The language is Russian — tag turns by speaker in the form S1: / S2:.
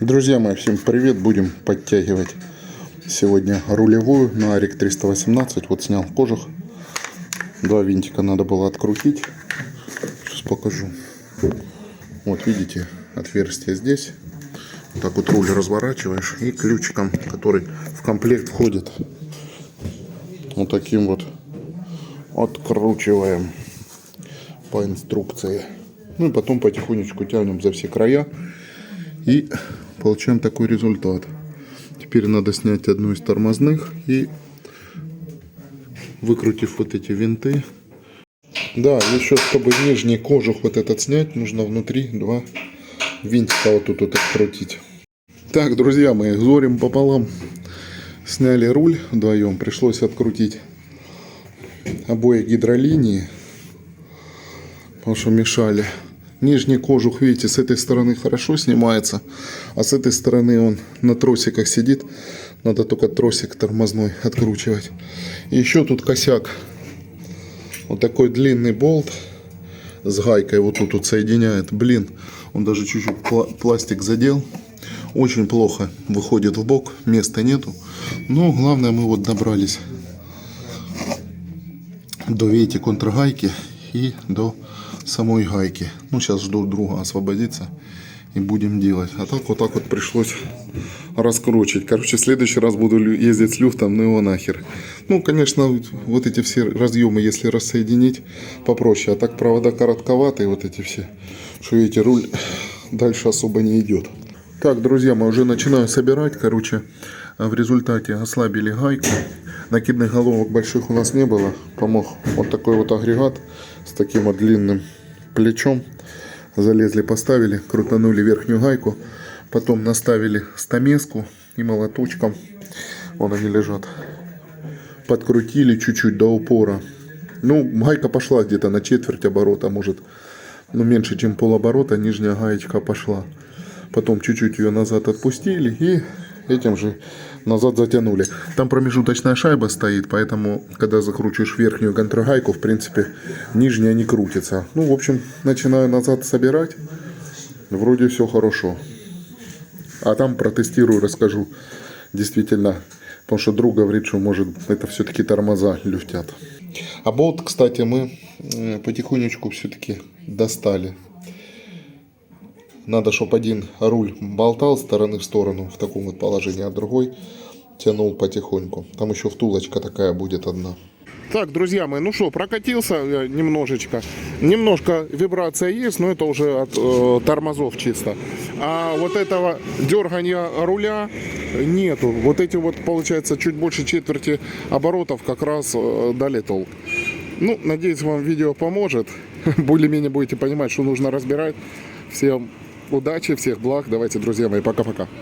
S1: Друзья мои, всем привет! Будем подтягивать сегодня рулевую на Арик 318. Вот снял кожух. Два винтика надо было открутить. Сейчас покажу. Вот видите, отверстие здесь. Так вот руль разворачиваешь и ключиком, который в комплект входит, вот таким вот откручиваем по инструкции. Ну и потом потихонечку тянем за все края и получаем такой результат. Теперь надо снять одну из тормозных и, выкрутив вот эти винты. Да, еще чтобы нижний кожух вот этот снять, нужно внутри два винтика вот тут вот открутить. Так, друзья мои, горем пополам сняли руль вдвоем. Пришлось открутить обои гидролинии, потому что мешали. Нижний кожух, видите, с этой стороны хорошо снимается, а с этой стороны он на тросиках сидит. Надо только тросик тормозной откручивать. И еще тут косяк. Вот такой длинный болт с гайкой вот тут вот соединяет. Блин, он даже чуть-чуть пластик задел. Очень плохо выходит в бок, места нету. Но главное, мы вот добрались до, видите, контргайки и до самой гайки. Ну, сейчас жду друга освободиться и будем делать. А так вот пришлось раскручивать. Короче, в следующий раз буду ездить с люфтом, ну его нахер. Ну, конечно, вот эти все разъемы, если рассоединить, попроще. А так провода коротковатые, вот эти все. Что видите, руль дальше особо не идет. Так, друзья, мы уже начинаем собирать. Короче, в результате ослабили гайку. Накидных головок больших у нас не было. Помог вот такой вот агрегат с таким вот длинным плечом. Залезли, поставили, крутанули верхнюю гайку. Потом наставили стамеску и молоточком. Вон они лежат. Подкрутили чуть-чуть до упора. Ну, гайка пошла где-то на четверть оборота, может, ну, меньше, чем полоборота. Нижняя гаечка пошла. Потом чуть-чуть ее назад отпустили и этим же назад затянули. Там промежуточная шайба стоит, поэтому, когда закручиваешь верхнюю контргайку, в принципе, нижняя не крутится. Ну, в общем, начинаю назад собирать. Вроде все хорошо. А там протестирую, расскажу. Действительно, потому что друг говорит, что, может, это все-таки тормоза люфтят. А болт, кстати, мы потихонечку все-таки достали. Надо, чтобы один руль болтал с стороны в сторону в таком вот положении, а другой тянул потихоньку. Там еще втулочка такая будет одна. Так, друзья мои, ну что, прокатился немножечко. Немножко вибрация есть, но это уже от тормозов чисто. А вот этого дергания руля нету. Вот эти вот, получается, чуть больше четверти оборотов как раз дали толк. Ну, надеюсь, вам видео поможет. Более-менее будете понимать, что нужно разбирать. Всем удачи, всех благ. Давайте, друзья мои, пока-пока.